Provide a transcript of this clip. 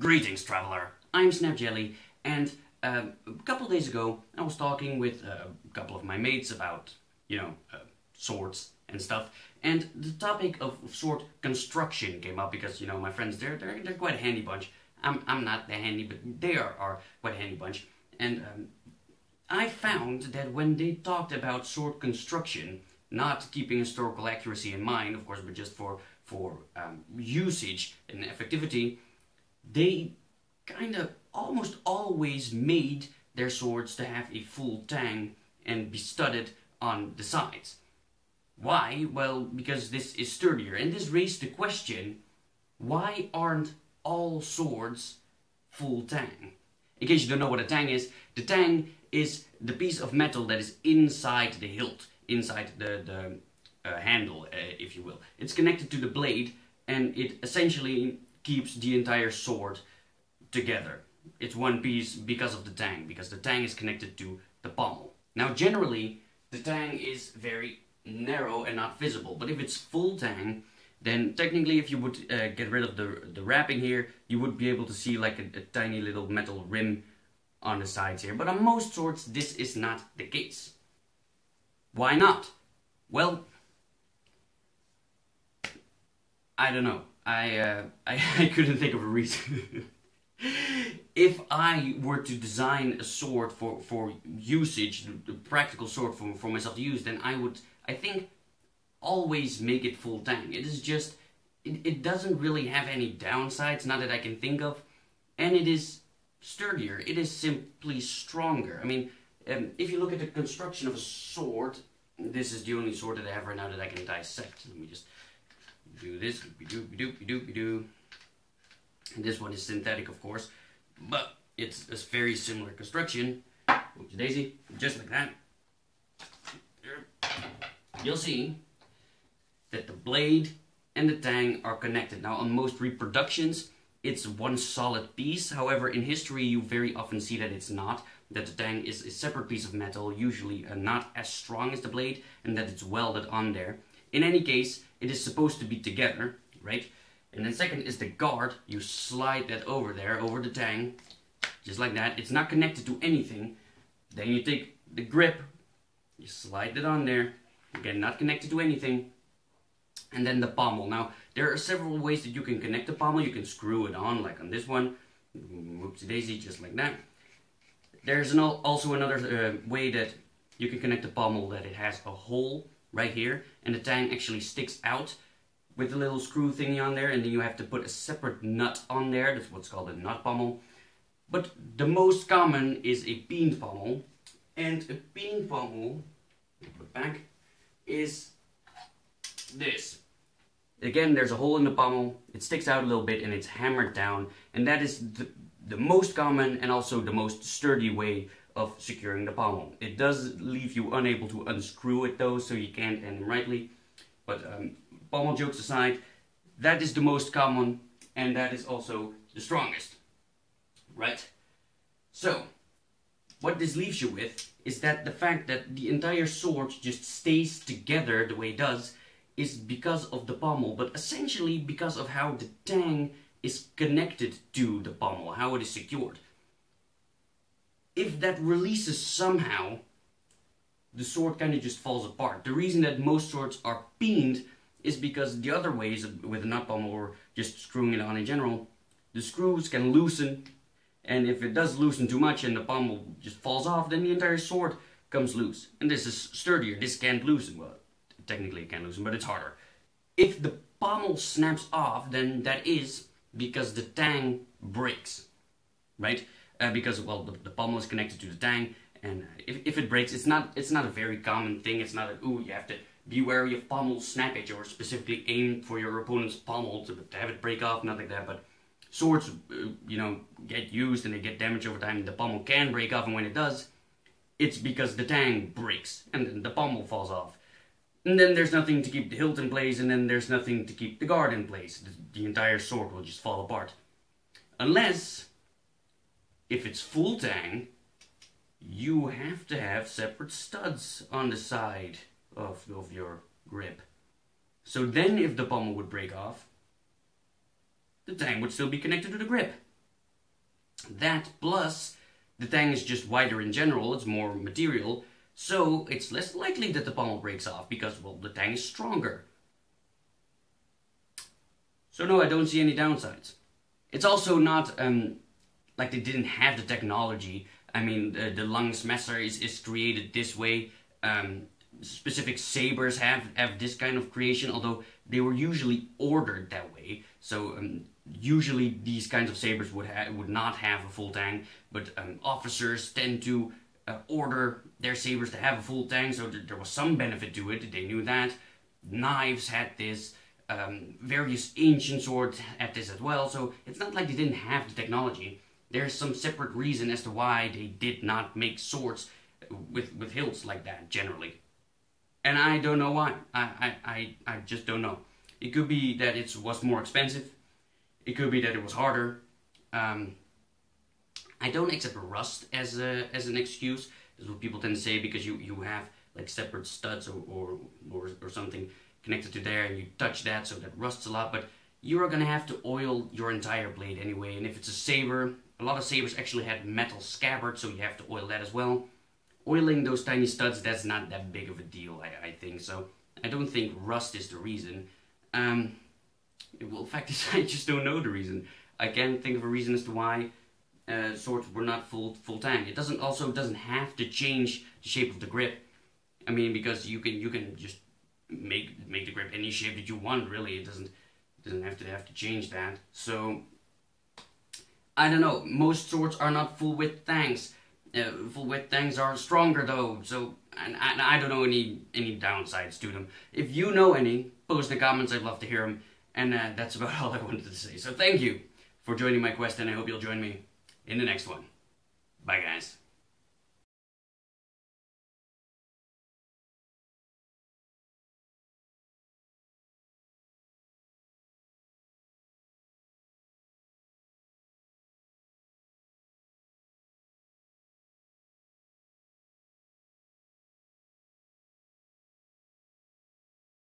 Greetings, traveler. I'm SnapJelly, and a couple of days ago I was talking with a couple of my mates about, swords and stuff, and the topic of sword construction came up because, my friends, they're quite a handy bunch. I'm not that handy, but they are quite a handy bunch, and I found that when they talked about sword construction, not keeping historical accuracy in mind, of course, but just for usage and effectivity, they kind of almost always made their swords to have a full tang and be studded on the sides. Why? Well, because this is sturdier, and this raised the question, why aren't all swords full tang? In case you don't know what a tang is, the tang is the piece of metal that is inside the hilt, inside the handle, if you will. It's connected to the blade, and it essentially keeps the entire sword together. It's one piece because of the tang, because the tang is connected to the pommel. Now, generally, the tang is very narrow and not visible, but if it's full tang, then technically if you would get rid of the wrapping here, you would be able to see like a tiny little metal rim on the sides here. But on most swords, this is not the case. Why not? Well, I don't know. I couldn't think of a reason. If I were to design a sword for usage, the practical sword for myself to use, then I would, I think, always make it full tang. It is just, it doesn't really have any downsides, not that I can think of, and it is sturdier. It is simply stronger. I mean, if you look at the construction of a sword, this is the only sword that I have right now that I can dissect. Let me just do this. And this one is synthetic, of course, but it's a very similar construction. Oops, daisy, just like that. You'll see that the blade and the tang are connected. Now, on most reproductions, it's one solid piece. However, in history, you very often see that it's not. That the tang is a separate piece of metal, usually not as strong as the blade, and that it's welded on there. In any case, it is supposed to be together, right? And then second is the guard. You slide that over there, over the tang, just like that. It's not connected to anything. Then you take the grip, you slide it on there, again, not connected to anything. And then the pommel. Now, there are several ways that you can connect the pommel. You can screw it on, like on this one. Whoopsie daisy, just like that. There's also another way that you can connect the pommel, that it has a hole right here, and the tang actually sticks out with a little screw thingy on there, and then you have to put a separate nut on there. That's what's called a nut pommel. But the most common is a peened pommel, and a peened pommel, put back, is this. Again, there's a hole in the pommel, it sticks out a little bit, and it's hammered down, and that is the most common and also the most sturdy way of securing the pommel. It does leave you unable to unscrew it though, so you can't aim rightly, but pommel jokes aside, that is the most common, and that is also the strongest, right? So, what this leaves you with is that the fact that the entire sword just stays together the way it does is because of the pommel, but essentially because of how the tang is connected to the pommel, how it is secured. If that releases somehow, the sword kind of just falls apart. The reason that most swords are peened is because the other ways, with a nut pommel or just screwing it on in general, the screws can loosen, and if it does loosen too much and the pommel just falls off, then the entire sword comes loose. And this is sturdier, this can't loosen. Well, technically it can loosen, but it's harder. If the pommel snaps off, then that is because the tang breaks, right? Because, well, the pommel is connected to the tang, and if it breaks, it's not a very common thing. It's not ooh, you have to be wary of pommel snappage, or specifically aim for your opponent's pommel to have it break off, nothing like that. But swords, get used and they get damaged over time, and the pommel can break off, and when it does, it's because the tang breaks, and then the pommel falls off. And then there's nothing to keep the hilt in place, and then there's nothing to keep the guard in place. The entire sword will just fall apart. Unless, if it's full tang, you have to have separate studs on the side of your grip. So then if the pommel would break off, the tang would still be connected to the grip. That plus the tang is just wider in general, it's more material, so it's less likely that the pommel breaks off because, well, the tang is stronger. So no, I don't see any downsides. It's also not like they didn't have the technology. I mean, the Langsmesser is created this way. Specific sabers have this kind of creation, although they were usually ordered that way. So usually these kinds of sabers would not have a full tang, but officers tend to order their sabers to have a full tang, so there was some benefit to it. They knew that. Knives had this. Various ancient swords had this as well, so it's not like they didn't have the technology. There's some separate reason as to why they did not make swords with hilts like that, generally. And I don't know why. I just don't know. It could be that it was more expensive. It could be that it was harder. I don't accept rust as an excuse. That's what people tend to say, because you have like separate studs or something connected to there, and you touch that, so that rusts a lot. But you're gonna have to oil your entire blade anyway. And if it's a saber, a lot of sabers actually had metal scabbards, so you have to oil that as well. Oiling those tiny studs, that's not that big of a deal, I think. So I don't think rust is the reason. Well, the fact is, I just don't know the reason. I can't think of a reason as to why swords were not full tang. It doesn't have to change the shape of the grip. I mean, because you can just make the grip any shape that you want. Really, it doesn't have to change that. So I don't know. Most swords are not full width tangs. Full width tangs are stronger though. So and I don't know any downsides to them. If you know any, post in the comments. I'd love to hear them. And that's about all I wanted to say. So thank you for joining my quest, and I hope you'll join me in the next one. Bye, guys.